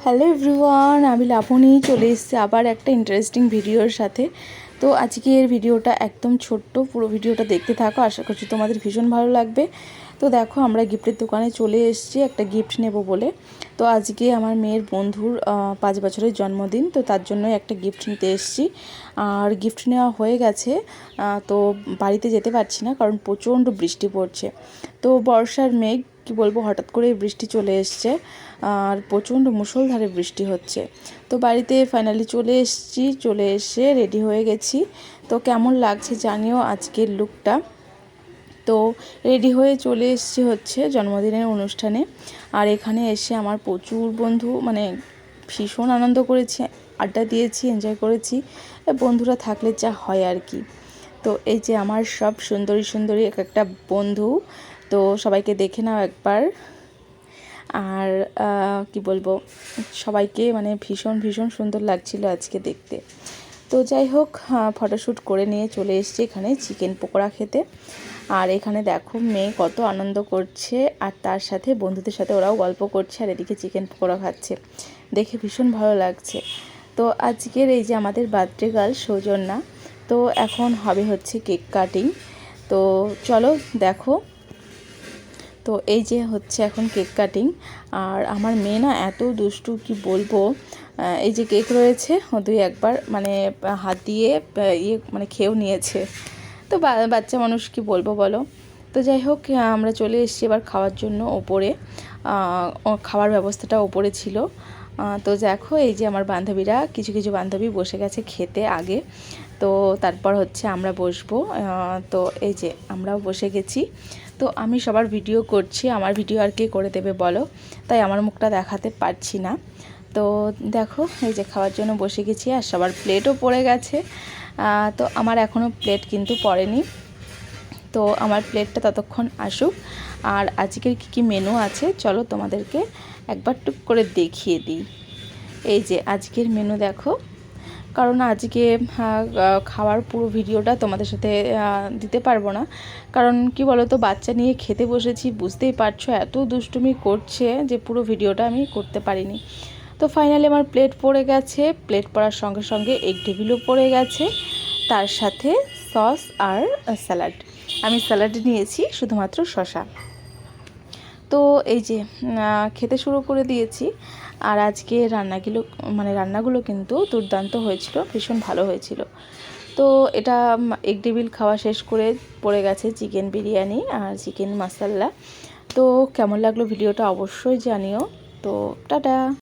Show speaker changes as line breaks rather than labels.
Hello everyone, আমি লাবণী চলে এসেছি আবার একটা ইন্টারেস্টিং ভিডিওর সাথে। তো আজকের ভিডিওটা একদম ছোট্ট, পুরো ভিডিওটা দেখতে থাকো, আশা করছি তোমাদের ভীষণ ভালো লাগবে। তো দেখো, আমরা গিফটের দোকানে চলে এসেছি একটা গিফট নেব বলে। তো আজকে আমার মেয়ের বন্ধুর 5 বছরের জন্মদিন, তো তার জন্যই একটা গিফট নিতে এসেছি। আর গিফট নেওয়া হয়ে গেছে, তো বাড়িতে যেতে পারছি না কারণ প্রচণ্ড বৃষ্টি পড়ছে। তো বর্ষার মেঘ, কি বলবো, হঠাৎ করে বৃষ্টি চলে এসছে আর প্রচণ্ড মুষলধারে বৃষ্টি হচ্ছে। তো বাড়িতে ফাইনালি চলে এসেছি, চলে এসে রেডি হয়ে গেছি। তো কেমন লাগছে জানিও আজকের লুকটা। তো রেডি হয়ে চলে এসেছি হচ্ছে জন্মদিনের অনুষ্ঠানে। আর এখানে এসে আমার প্রচুর বন্ধু, মানে ভীষণ আনন্দ করেছি, আড্ডা দিয়েছি, এনজয় করেছি। বন্ধুরা থাকলে যা হয় আর কি। তো এই যে আমার সব সুন্দরী সুন্দরী এক একটা বন্ধু, তো সবাইকে দেখে নাও একবার। আর কি বলবো, সবাইকে মানে ভীষণ ভীষণ সুন্দর লাগছিল আজকে দেখতে। তো যাই হোক, ফটোশ্যুট করে নিয়ে চলে এসেছি এখানে চিকেন পকোড়া খেতে। আর এখানে দেখো মেয়ে কত আনন্দ করছে, আর তার সাথে বন্ধুদের সাথে ওরাও গল্প করছে, আর এদিকে চিকেন পকোড়া খাচ্ছে, দেখে ভীষণ ভালো লাগছে। তো আজকের এই যে আমাদের বার্থডে গার্ল সৌজন্যা, তো এখন হবে হচ্ছে কেক কাটিং। তো চলো দেখো। তো এই যে হচ্ছে এখন কেক কাটিং। আর আমার মেয়ে না এত দুষ্টু, কি বলবো, এই যে কেক রয়েছে ও দুই একবার মানে হাত দিয়ে মানে খেয়েও নিয়েছে। তো বাচ্চা মানুষ, কি বলবো বলো। তো যাই হোক, আমরা চলে এসেছি এবার খাওয়ার জন্য ওপরে। খাওয়ার ব্যবস্থাটা ওপরে ছিল। তো দেখো, এই যে আমার বান্ধবীরা, কিছু কিছু বান্ধবী বসে গেছে খেতে আগে। তো তারপর হচ্ছে আমরা বসবো। তো এই যে আমরাও বসে গেছি। তো আমি সবার ভিডিও করছি, আমার ভিডিও আর কে করে দেবে বলো, তাই আমার মুখটা দেখাতে পারছি না। তো দেখো, এই যে খাওয়ার জন্য বসে গেছি, আর সবার প্লেটও পড়ে গেছে। তো আমার এখনও প্লেট কিন্তু পড়েনি। তো আমার প্লেটটা ততক্ষণ আসুক। আর আজকের কী মেনু আছে চলো তোমাদেরকে একবার টুক করে দেখিয়ে দিই। এই যে আজকের মেনু দেখো, কারণ আজকে খাওয়ার পুরো ভিডিওটা তোমাদের সাথে দিতে পারবো না, কারণ কি বলো তো, বাচ্চা নিয়ে খেতে বসেছি, বুঝতেই পারছো এত দুষ্টুমি করছে যে পুরো ভিডিওটা আমি করতে পারিনি। তো ফাইনালি আমার প্লেট পড়ে গেছে, প্লেট পড়ার সঙ্গে সঙ্গে এগ টেবিলও পড়ে গেছে, তার সাথে সস আর স্যালাড। আমি স্যালাড নিয়েছি শুধুমাত্র শসা। তো এই যে খেতে শুরু করে দিয়েছি। আর আজকে রান্নাগুলো কিন্তু দুর্দান্ত হয়েছিল, ভীষণ ভালো হয়েছিল। তো এটা এগ টেবিল খাওয়া শেষ করে পড়ে গেছে চিকেন বিরিয়ানি আর চিকেন মশলা। তো কেমন লাগলো ভিডিওটা অবশ্যই জানিও। তো টাটা।